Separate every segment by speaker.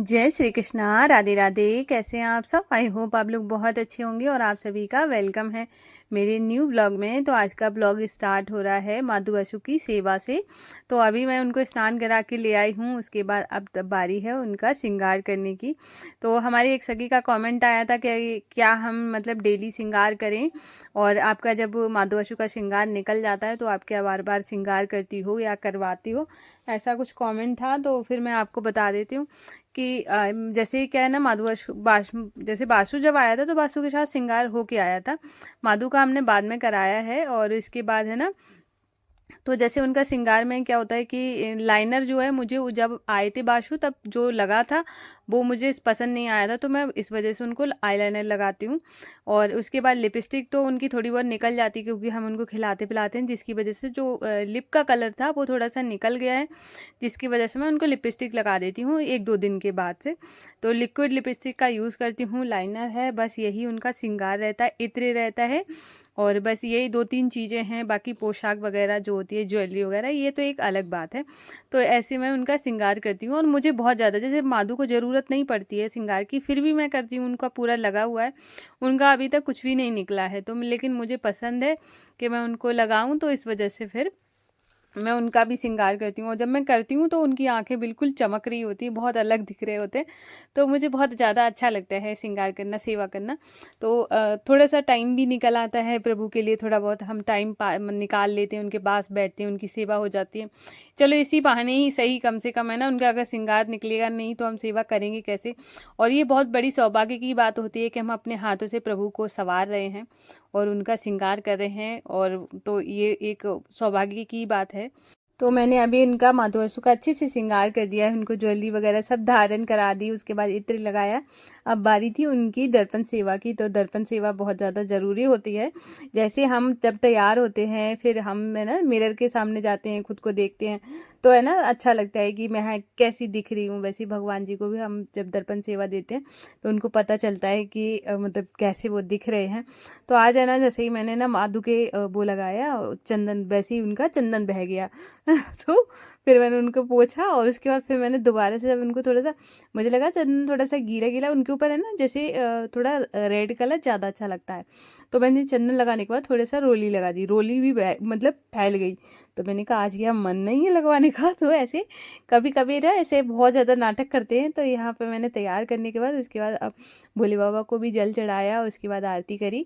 Speaker 1: जय श्री कृष्णा, राधे राधे। कैसे हैं आप सब? आई होप आप लोग बहुत अच्छे होंगे और आप सभी का वेलकम है मेरे न्यू ब्लॉग में। तो आज का ब्लॉग स्टार्ट हो रहा है माधु बसु की सेवा से। तो अभी मैं उनको स्नान करा के ले आई हूँ, उसके बाद अब बारी है उनका श्रृंगार करने की। तो हमारी एक सखी का कमेंट आया था कि क्या हम मतलब डेली श्रृंगार करें, और आपका जब माधु बसु का श्रृंगार निकल जाता है तो आप क्या बार बार श्रृंगार करती हो या करवाती हो, ऐसा कुछ कमेंट था। तो फिर मैं आपको बता देती हूँ कि जैसे क्या है ना, माधु बासु जैसे बासु जब आया था तो बासु के साथ श्रृंगार होके आया था। माधु का हमने बाद में कराया है। और इसके बाद है ना, तो जैसे उनका श्रृंगार में क्या होता है कि लाइनर जो है, मुझे जब आए थे बाशु तब जो लगा था वो मुझे पसंद नहीं आया था, तो मैं इस वजह से उनको आईलाइनर लगाती हूँ। और उसके बाद लिपस्टिक तो उनकी थोड़ी बहुत निकल जाती है क्योंकि हम उनको खिलाते पिलाते हैं, जिसकी वजह से जो लिप का कलर था वो थोड़ा सा निकल गया है, जिसकी वजह से मैं उनको लिपस्टिक लगा देती हूँ 1-2 दिन के बाद से। तो लिक्विड लिपस्टिक का यूज़ करती हूँ, लाइनर है, बस यही उनका श्रृंगार रहता है, इत्र रहता है। और बस यही 2-3 चीज़ें हैं, बाकी पोशाक वगैरह जो होती है, ज्वेलरी वगैरह, ये तो एक अलग बात है। तो ऐसे मैं उनका श्रृंगार करती हूँ। और मुझे बहुत ज़्यादा, जैसे माधु को ज़रूरत नहीं पड़ती है श्रृंगार की, फिर भी मैं करती हूँ, उनका पूरा लगा हुआ है, उनका अभी तक कुछ भी नहीं निकला है। तो लेकिन मुझे पसंद है कि मैं उनको लगाऊँ, तो इस वजह से फिर मैं उनका भी श्रृंगार करती हूँ। और जब मैं करती हूँ तो उनकी आंखें बिल्कुल चमक रही होती है, बहुत अलग दिख रहे होते हैं। तो मुझे बहुत ज़्यादा अच्छा लगता है श्रृंगार करना, सेवा करना। तो थोड़ा सा टाइम भी निकल आता है प्रभु के लिए, थोड़ा बहुत हम टाइम निकाल लेते हैं, उनके पास बैठते हैं, उनकी सेवा हो जाती है। चलो इसी बहाने ही सही, कम से कम है ना, उनका अगर श्रृंगार निकलेगा नहीं तो हम सेवा करेंगे कैसे। और ये बहुत बड़ी सौभाग्य की बात होती है कि हम अपने हाथों से प्रभु को संवार रहे हैं और उनका श्रृंगार कर रहे हैं, और तो ये एक सौभाग्य की बात है। तो मैंने अभी इनका माधु बसु का अच्छे से श्रृंगार कर दिया है, उनको ज्वेलरी वगैरह सब धारण करा दी, उसके बाद इत्र लगाया। अब बारी थी उनकी दर्पण सेवा की। तो दर्पण सेवा बहुत ज़्यादा ज़रूरी होती है। जैसे हम जब तैयार होते हैं, फिर हम है ना मिरर के सामने जाते हैं, खुद को देखते हैं, तो है ना अच्छा लगता है कि मैं कैसी दिख रही हूँ। वैसे भगवान जी को भी हम जब दर्पण सेवा देते हैं तो उनको पता चलता है कि मतलब कैसे वो दिख रहे हैं। तो आज है ना, जैसे ही मैंने ना माधु के वो लगाया चंदन, वैसे ही उनका चंदन बह गया। तो फिर मैंने उनको पोंछा, और उसके बाद फिर मैंने दोबारा से, जब उनको थोड़ा सा मुझे लगा चंदन थोड़ा सा गीला गीला उनके ऊपर है ना, जैसे थोड़ा रेड कलर ज़्यादा अच्छा लगता है, तो मैंने चंदन लगाने के बाद थोड़ा सा रोली लगा दी, रोली भी मतलब फैल गई। तो मैंने कहा आज यह मन नहीं है लगवाने का। तो ऐसे कभी कभी ना ऐसे बहुत ज़्यादा नाटक करते हैं। तो यहाँ पे मैंने तैयार करने के बाद, उसके बाद अब भोले बाबा को भी जल चढ़ाया, उसके बाद आरती करी।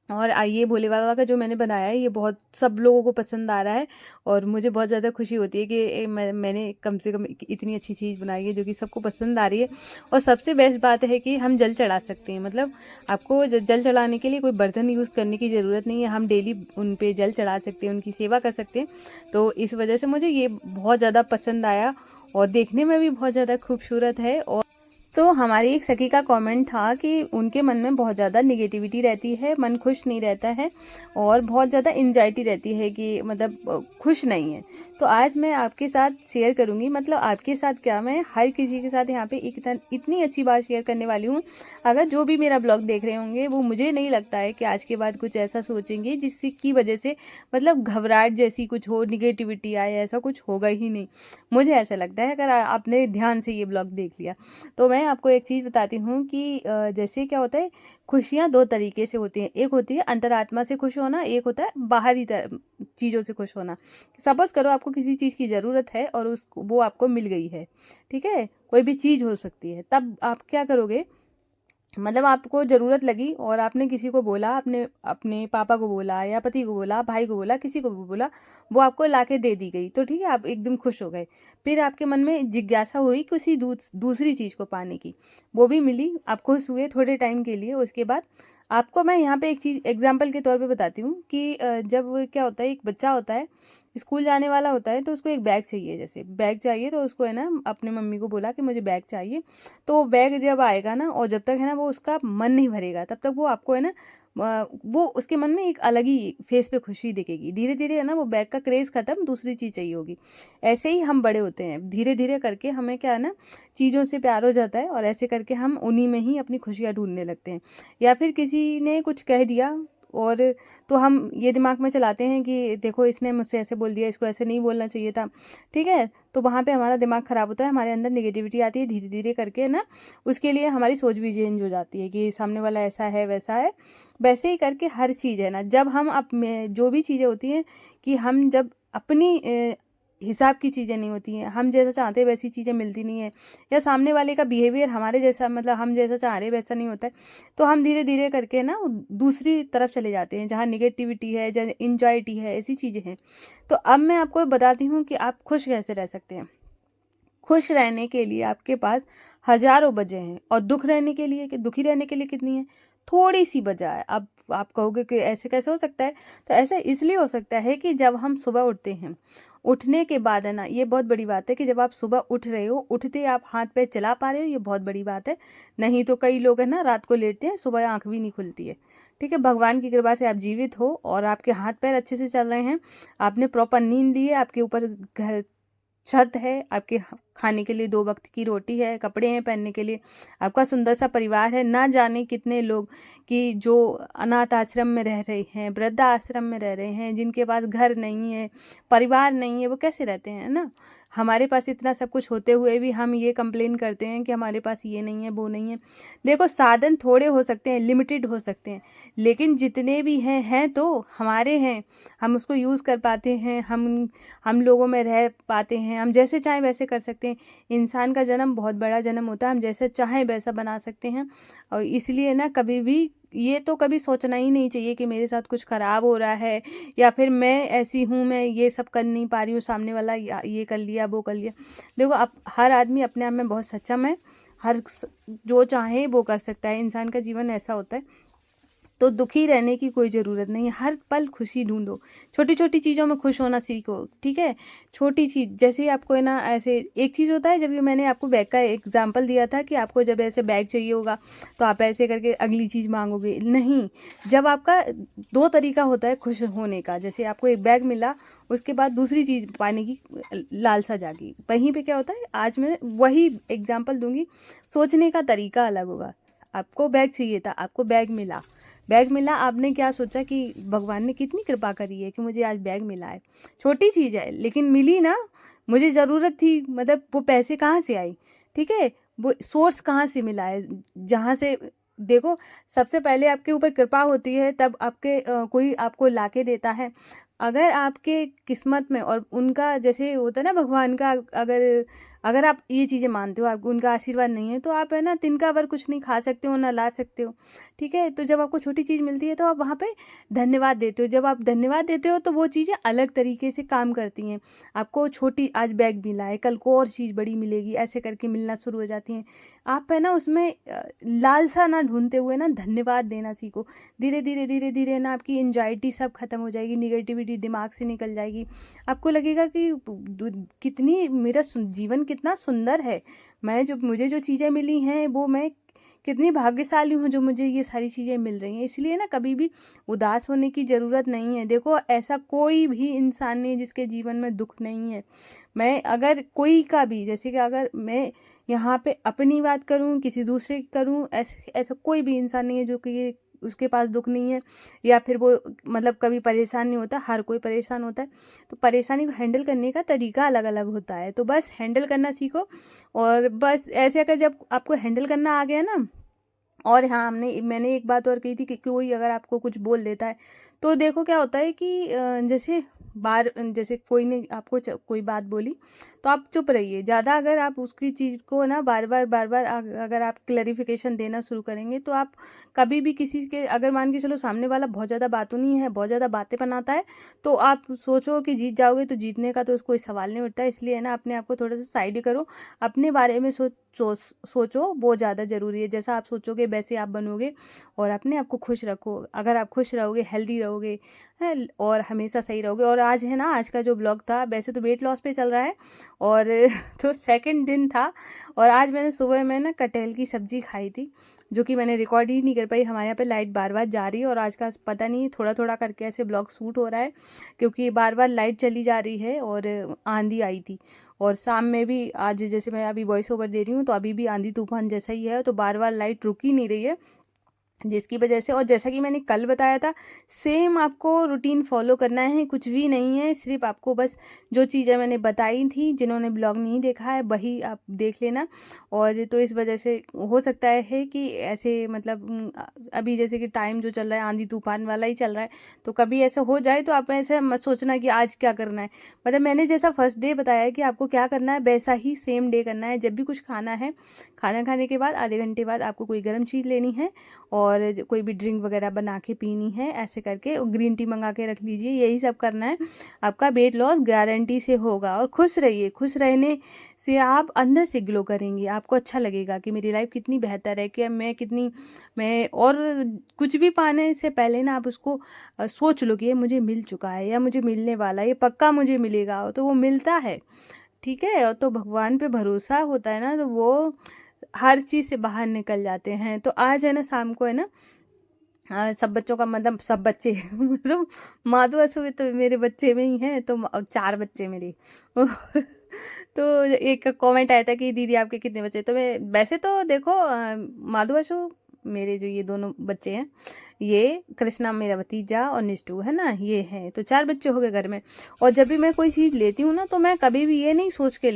Speaker 1: और ये भोले बाबा का जो मैंने बनाया है, ये बहुत सब लोगों को पसंद आ रहा है, और मुझे बहुत ज़्यादा खुशी होती है कि मैंने कम से कम इतनी अच्छी चीज़ बनाई है जो कि सबको पसंद आ रही है। और सबसे बेस्ट बात है कि हम जल चढ़ा सकते हैं, मतलब आपको जल चढ़ाने के लिए कोई बर्तन यूज़ करने की ज़रूरत नहीं है, हम डेली उन पे जल चढ़ा सकते हैं, उनकी सेवा कर सकते हैं। तो इस वजह से मुझे ये बहुत ज़्यादा पसंद आया, और देखने में भी बहुत ज़्यादा खूबसूरत है। और तो हमारी एक सखी का कमेंट था कि उनके मन में बहुत ज़्यादा निगेटिविटी रहती है, मन खुश नहीं रहता है, और बहुत ज़्यादा एंजाइटी रहती है कि मतलब खुश नहीं है। तो आज मैं आपके साथ शेयर करूंगी, मतलब आपके साथ क्या, मैं हर किसी के साथ यहाँ पे इतनी अच्छी बात शेयर करने वाली हूँ। अगर जो भी मेरा ब्लॉग देख रहे होंगे, वो मुझे नहीं लगता है कि आज के बाद कुछ ऐसा सोचेंगे जिससे की वजह से मतलब घबराहट जैसी कुछ हो, निगेटिविटी आए, ऐसा कुछ होगा ही नहीं। मुझे ऐसा लगता है, अगर आपने ध्यान से ये ब्लॉग देख लिया। तो मैं आपको एक चीज़ बताती हूँ कि जैसे क्या होता है, खुशियाँ 2 तरीके से होती हैं। एक होती है अंतरात्मा से खुश होना, एक होता है बाहरी चीज़ों से खुश होना। सपोज़ करो आपको किसी चीज़ की ज़रूरत है और वो आपको मिल गई है, ठीक है? कोई भी चीज़ हो सकती है, तब आप क्या करोगे, मतलब आपको ज़रूरत लगी और आपने किसी को बोला, अपने अपने पापा को बोला या पति को बोला, भाई को बोला, किसी को भी बोला, वो आपको लाके दे दी गई, तो ठीक है, आप एकदम खुश हो गए। फिर आपके मन में जिज्ञासा हुई किसी दूसरी चीज़ को पाने की, वो भी मिली, आप खुश हुए थोड़े टाइम के लिए। उसके बाद आपको मैं यहाँ पे एक चीज़ एग्जाम्पल के तौर पे बताती हूँ कि जब क्या होता है, एक बच्चा होता है, स्कूल जाने वाला होता है, तो उसको एक बैग चाहिए, जैसे बैग चाहिए, तो उसको है ना अपने मम्मी को बोला कि मुझे बैग चाहिए। तो बैग जब आएगा ना, और जब तक है ना वो उसका मन नहीं भरेगा, तब तक वो आपको है ना वो उसके मन में एक अलग ही फेस पे खुशी दिखेगी। धीरे धीरे है ना वो बैग का क्रेज खत्म, दूसरी चीज़ चाहिए होगी। ऐसे ही हम बड़े होते हैं, धीरे धीरे करके हमें क्या है ना, चीज़ों से प्यार हो जाता है, और ऐसे करके हम उन्हीं में ही अपनी खुशियाँ ढूंढने लगते हैं। या फिर किसी ने कुछ कह दिया, और तो हम ये दिमाग में चलाते हैं कि देखो इसने मुझसे ऐसे बोल दिया, इसको ऐसे नहीं बोलना चाहिए था, ठीक है। तो वहाँ पे हमारा दिमाग ख़राब होता है, हमारे अंदर नेगेटिविटी आती है, धीरे धीरे करके ना उसके लिए हमारी सोच भी चेंज हो जाती है कि सामने वाला ऐसा है वैसा है। वैसे ही करके हर चीज़ है ना, जब हम जो भी चीज़ें होती हैं कि हम जब अपनी हिसाब की चीज़ें नहीं होती हैं, हम जैसा चाहते हैं वैसी चीज़ें मिलती नहीं है, या सामने वाले का बिहेवियर हमारे जैसा मतलब हम जैसा चाह रहे हैं वैसा नहीं होता है, तो हम धीरे धीरे करके ना दूसरी तरफ चले जाते हैं जहाँ निगेटिविटी है, जहाँ एंजाइटी है, ऐसी चीज़ें हैं। तो अब मैं आपको बताती हूँ कि आप खुश कैसे रह सकते हैं। खुश रहने के लिए आपके पास हजारों वजह हैं, और दुख रहने के लिए, कि दुखी रहने के लिए कितनी है, थोड़ी सी वजह है। अब आप कहोगे कि ऐसे कैसे हो सकता है, तो ऐसा इसलिए हो सकता है कि जब हम सुबह उठते हैं, उठने के बाद है ना, ये बहुत बड़ी बात है कि जब आप सुबह उठ रहे हो, उठते आप हाथ पैर चला पा रहे हो, ये बहुत बड़ी बात है। नहीं तो कई लोग है ना रात को लेटते हैं, सुबह आंख भी नहीं खुलती है, ठीक है। भगवान की कृपा से आप जीवित हो और आपके हाथ पैर अच्छे से चल रहे हैं, आपने प्रॉपर नींद ली है, आपके ऊपर घर छत है, आपके खाने के लिए 2 वक्त की रोटी है, कपड़े हैं पहनने के लिए, आपका सुंदर सा परिवार है। ना जाने कितने लोग कि जो अनाथ आश्रम में रह रहे हैं, वृद्ध आश्रम में रह रहे हैं, जिनके पास घर नहीं है, परिवार नहीं है, वो कैसे रहते हैं ना। हमारे पास इतना सब कुछ होते हुए भी हम ये कंप्लेन करते हैं कि हमारे पास ये नहीं है, वो नहीं है। देखो, साधन थोड़े हो सकते हैं, लिमिटेड हो सकते हैं, लेकिन जितने भी हैं तो हमारे हैं, हम उसको यूज़ कर पाते हैं, हम लोगों में रह पाते हैं, हम जैसे चाहें वैसे कर सकते हैं। इंसान का जन्म बहुत बड़ा जन्म होता है, हम जैसे चाहें वैसा बना सकते हैं। और इसलिए ना कभी भी ये तो कभी सोचना ही नहीं चाहिए कि मेरे साथ कुछ ख़राब हो रहा है, या फिर मैं ऐसी हूँ, मैं ये सब कर नहीं पा रही हूँ, सामने वाला ये कर लिया वो कर लिया। देखो, अब हर आदमी अपने आप में बहुत सक्षम है, जो चाहे वो कर सकता है, इंसान का जीवन ऐसा होता है। तो दुखी रहने की कोई ज़रूरत नहीं है, हर पल खुशी ढूंढो, छोटी छोटी चीज़ों में खुश होना सीखो, ठीक है। छोटी चीज़ जैसे ही आपको है ना, ऐसे एक चीज़ होता है, जब ये मैंने आपको बैग का एग्जांपल दिया था कि आपको जब ऐसे बैग चाहिए होगा तो आप ऐसे करके अगली चीज़ मांगोगे, नहीं। जब आपका 2 तरीका होता है खुश होने का, जैसे आपको एक बैग मिला, उसके बाद दूसरी चीज़ पाने की लालसा जागी, वहीं पे क्या होता है, आज मैं वही एग्जाम्पल दूंगी, सोचने का तरीका अलग होगा। आपको बैग चाहिए था, आपको बैग मिला, आपने क्या सोचा कि भगवान ने कितनी कृपा करी है कि मुझे आज बैग मिला है। छोटी चीज़ है लेकिन मिली ना, मुझे ज़रूरत थी, मतलब वो पैसे कहाँ से आई, ठीक है, वो सोर्स कहाँ से मिला है, जहाँ से। देखो, सबसे पहले आपके ऊपर कृपा होती है, तब आपके कोई आपको लाके देता है। अगर आपके किस्मत में और उनका जैसे होता है ना, भगवान का अगर अगर आप ये चीज़ें मानते हो, आपको उनका आशीर्वाद नहीं है, तो आप है ना तिनका भर कुछ नहीं खा सकते हो, ना ला सकते हो, ठीक है। तो जब आपको छोटी चीज़ मिलती है तो आप वहाँ पे धन्यवाद देते हो, जब आप धन्यवाद देते हो तो वो चीज़ें अलग तरीके से काम करती हैं। आपको छोटी आज बैग मिला है, कल को और चीज़ बड़ी मिलेगी, ऐसे करके मिलना शुरू हो जाती हैं। आप है ना उसमें लालसा ना ढूंढते हुए ना धन्यवाद देना सीखो। धीरे धीरे धीरे धीरे ना आपकी एंजाइटी सब खत्म हो जाएगी, निगेटिविटी दिमाग से निकल जाएगी। आपको लगेगा कि कितनी मेरा जीवन कितना सुंदर है, मुझे जो चीज़ें मिली हैं वो मैं कितनी भाग्यशाली हूँ जो मुझे ये सारी चीज़ें मिल रही हैं। इसलिए ना कभी भी उदास होने की ज़रूरत नहीं है। देखो, ऐसा कोई भी इंसान नहीं जिसके जीवन में दुख नहीं है। मैं अगर कोई का भी, जैसे कि अगर मैं यहाँ पे अपनी बात करूँ, किसी दूसरे की करूँ, ऐसा कोई भी इंसान नहीं है जो कि ये उसके पास दुख नहीं है, या फिर वो मतलब कभी परेशान नहीं होता। हर कोई परेशान होता है, तो परेशानी को हैंडल करने का तरीका अलग अलग होता है। तो बस हैंडल करना सीखो, और बस ऐसे अगर जब आपको हैंडल करना आ गया ना। और हाँ, मैंने एक बात और कही थी कि कोई अगर आपको कुछ बोल देता है, तो देखो क्या होता है कि जैसे कोई ने आपको कोई बात बोली, तो आप चुप रहिए। ज़्यादा अगर आप उसकी चीज़ को ना बार बार अगर आप क्लैरिफिकेशन देना शुरू करेंगे, तो आप कभी भी किसी के, अगर मान के चलो सामने वाला बहुत ज़्यादा बातूनी है, बहुत ज़्यादा बातें बनाता है, तो आप सोचो कि जीत जाओगे, तो जीतने का तो कोई सवाल नहीं उठता। इसलिए ना अपने आप को थोड़ा सा साइड करो, अपने बारे में सोचो, वो ज़्यादा ज़रूरी है। जैसा आप सोचोगे वैसे आप बनोगे, और अपने आप को खुश रखो। अगर आप खुश रहोगे, हेल्दी रहोगे है, और हमेशा सही रहोगे। और आज है ना, आज का जो ब्लॉग था, वैसे तो वेट लॉस पे चल रहा है, और तो सेकंड दिन था, और आज मैंने सुबह में ना कटहल की सब्जी खाई थी, जो कि मैंने रिकॉर्ड ही नहीं कर पाई। हमारे यहाँ पे लाइट बार बार जा रही है, और आज का पता नहीं थोड़ा थोड़ा करके ऐसे ब्लॉग शूट हो रहा है, क्योंकि बार बार लाइट चली जा रही है, और आंधी आई थी। और शाम में भी आज, जैसे मैं अभी वॉइस ओवर दे रही हूँ, तो अभी भी आंधी तूफान जैसा ही है, तो बार बार लाइट रुक ही नहीं रही है। जिसकी वजह से, और जैसा कि मैंने कल बताया था, सेम आपको रूटीन फॉलो करना है, कुछ भी नहीं है। सिर्फ आपको बस जो चीज़ें मैंने बताई थी, जिन्होंने ब्लॉग नहीं देखा है वही आप देख लेना। और तो इस वजह से हो सकता है कि ऐसे मतलब अभी जैसे कि टाइम जो चल रहा है आंधी तूफान वाला ही चल रहा है, तो कभी ऐसा हो जाए तो आप ऐसे मत सोचना कि आज क्या करना है। मतलब मैंने जैसा फर्स्ट डे बताया कि आपको क्या करना है, वैसा ही सेम डे करना है। जब भी कुछ खाना है, खाना खाने के बाद आधे घंटे बाद आपको कोई गर्म चीज़ लेनी है और कोई भी ड्रिंक वगैरह बना के पीनी है, ऐसे करके ग्रीन टी मंगा के रख लीजिए। यही सब करना है, आपका वेट लॉस गारंटी से होगा। और खुश रहिए, खुश रहने से आप अंदर से ग्लो करेंगे। आपको अच्छा लगेगा कि मेरी लाइफ कितनी बेहतर है, कि मैं और कुछ भी पाने से पहले ना आप उसको सोच लो कि ये मुझे मिल चुका है या मुझे मिलने वाला है, ये पक्का मुझे मिलेगा, तो वो मिलता है। ठीक है, और तो भगवान पे भरोसा होता है ना, तो वो हर चीज़ से बाहर निकल जाते हैं। तो आज है ना, शाम को है ना, सब बच्चों का मतलब सब बच्चे मतलब माधु असु तो मेरे बच्चे में ही हैं, तो 4 बच्चे मेरे तो एक कमेंट आया था कि दीदी आपके कितने बच्चे, तो मैं वैसे तो देखो माधु असु मेरे जो ये दोनों बच्चे हैं, ये कृष्णा मेरा भतीजा और निष्ठू है ना, ये है, तो 4 बच्चे हो गए घर में। और जब भी मैं कोई चीज़ लेती हूँ ना, तो मैं कभी भी ये नहीं सोच के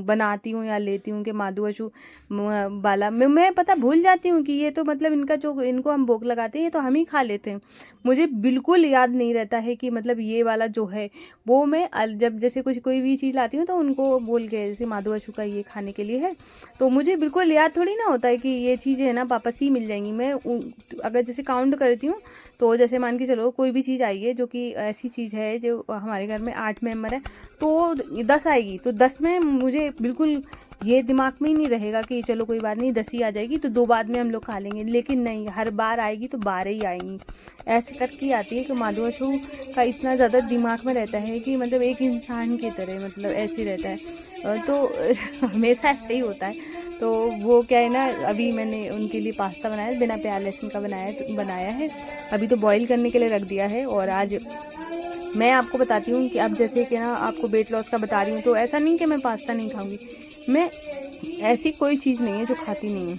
Speaker 1: बनाती हूँ या लेती हूँ कि माधु अशु वाला मैं पता भूल जाती हूँ कि ये तो मतलब इनका जो इनको हम भोग लगाते हैं ये तो हम ही खा लेते हैं। मुझे बिल्कुल याद नहीं रहता है कि मतलब ये वाला जो है वो मैं जब जैसे कुछ कोई भी चीज़ लाती हूँ तो उनको बोल के, जैसे माधु अशु का ये खाने के लिए है, तो मुझे बिल्कुल याद थोड़ी ना होता है कि ये चीज़ें है ना वापस ही मिल जाएंगी। मैं अगर जैसे काउंट करती हूँ, तो जैसे मान के चलो कोई भी चीज़ आई है जो कि ऐसी चीज़ है जो हमारे घर में 8 मेंबर है, तो 10 आएगी, तो 10 में मुझे बिल्कुल ये दिमाग में ही नहीं रहेगा कि चलो कोई बात नहीं 10 ही आ जाएगी तो 2 बाद में हम लोग खा लेंगे। लेकिन नहीं, हर बार आएगी तो 12 ही आएंगी, ऐसे करके आती है। कि माधु अशु का इतना ज़्यादा दिमाग में रहता है कि मतलब एक इंसान की तरह मतलब ऐसे रहता है, तो हमेशा ऐसे ही होता है। तो वो क्या है ना, अभी मैंने उनके लिए पास्ता बनाया, बिना प्याज लहसुन का बनाया है। अभी तो बॉईल करने के लिए रख दिया है। और आज मैं आपको बताती हूँ कि अब जैसे कि ना आपको वेट लॉस का बता रही हूँ, तो ऐसा नहीं कि मैं पास्ता नहीं खाऊंगी। मैं ऐसी कोई चीज़ नहीं है जो खाती नहीं हूँ,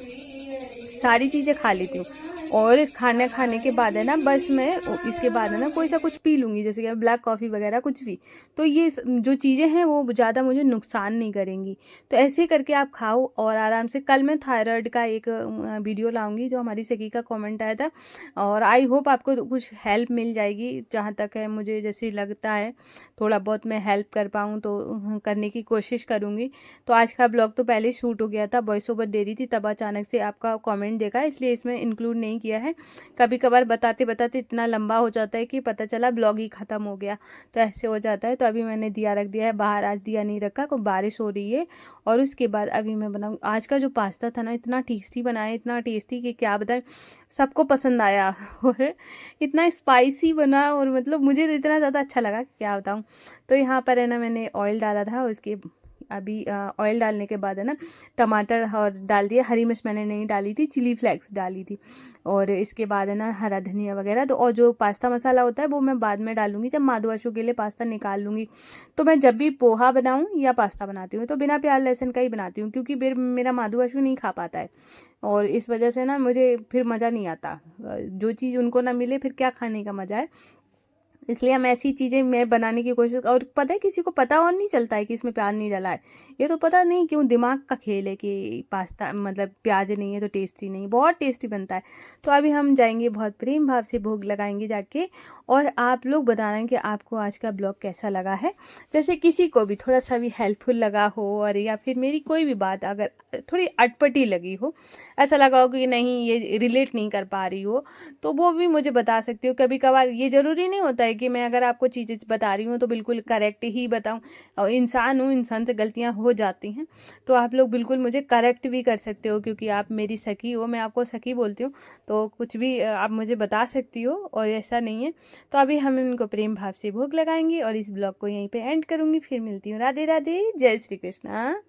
Speaker 1: सारी चीज़ें खा लेती हूँ। और खाना खाने के बाद है ना, बस मैं इसके बाद है ना कोई सा कुछ पी लूँगी, जैसे कि ब्लैक कॉफ़ी वगैरह कुछ भी। तो ये जो चीज़ें हैं वो ज़्यादा मुझे नुकसान नहीं करेंगी। तो ऐसे करके आप खाओ और आराम से। कल मैं थायराइड का एक वीडियो लाऊंगी, जो हमारी सखी का कमेंट आया था, और आई होप आपको कुछ हेल्प मिल जाएगी। जहाँ तक है मुझे जैसे लगता है थोड़ा बहुत मैं हेल्प कर पाऊँ तो करने की कोशिश करूँगी। तो आज का ब्लॉग तो पहले शूट हो गया था, वॉइस ओवर दे रही थी, तब अचानक से आपका कमेंट देखा, इसलिए इसमें इंक्लूड नहीं किया है। कभी कभार बताते बताते इतना लंबा हो जाता है कि पता चला ब्लॉग ही ख़त्म हो गया, तो ऐसे हो जाता है। तो अभी मैंने दिया रख दिया है बाहर, आज दिया नहीं रखा, को बारिश हो रही है। और उसके बाद अभी मैं बनाऊँ, आज का जो पास्ता था ना इतना टेस्टी बनाया, इतना टेस्टी कि क्या बताएं, सबको पसंद आया और इतना स्पाइसी बना, और मतलब मुझे तो इतना ज़्यादा अच्छा लगा क्या बताऊँ। तो यहाँ पर है ना मैंने ऑयल डाला था, उसके अभी ऑयल डालने के बाद है ना टमाटर और डाल दिया, हरी मिर्च मैंने नहीं डाली थी, चिली फ्लेक्स डाली थी। और इसके बाद है ना हरा धनिया वगैरह, तो और जो पास्ता मसाला होता है वो मैं बाद में डालूंगी जब माधु अशु के लिए पास्ता निकाल लूँगी। तो मैं जब भी पोहा बनाऊँ या पास्ता बनाती हूँ तो बिना प्याज लहसुन का ही बनाती हूँ, क्योंकि फिर मेरा माधु अशु नहीं खा पाता है, और इस वजह से ना मुझे फिर मज़ा नहीं आता। जो चीज़ उनको ना मिले फिर क्या खाने का मज़ा है। इसलिए हम ऐसी चीज़ें मैं बनाने की कोशिश, और पता है किसी को पता और नहीं चलता है कि इसमें प्याज नहीं डाला है। ये तो पता नहीं क्यों दिमाग का खेल है कि पास्ता मतलब प्याज नहीं है तो टेस्टी नहीं, बहुत टेस्टी बनता है। तो अभी हम जाएंगे, बहुत प्रेम भाव से भोग लगाएंगे जाके, और आप लोग बताना कि आपको आज का ब्लॉग कैसा लगा है। जैसे किसी को भी थोड़ा सा भी हेल्पफुल लगा हो, और या फिर मेरी कोई भी बात अगर थोड़ी अटपटी लगी हो, ऐसा लगा हो कि नहीं ये रिलेट नहीं कर पा रही हो, तो वो भी मुझे बता सकती हो। कभी कभार ये ज़रूरी नहीं होता है कि मैं अगर आपको चीज़ें बता रही हूँ तो बिल्कुल करेक्ट ही बताऊँ, और इंसान हूँ, इंसान से गलतियाँ हो जाती हैं। तो आप लोग बिल्कुल मुझे करेक्ट भी कर सकते हो, क्योंकि आप मेरी सखी हो, मैं आपको सखी बोलती हूँ, तो कुछ भी आप मुझे बता सकती हो, और ऐसा नहीं है। तो अभी हम इनको प्रेम भाव से भोग लगाएंगे और इस ब्लॉग को यहीं पे एंड करूँगी। फिर मिलती हूँ। राधे राधे, जय श्री कृष्णा।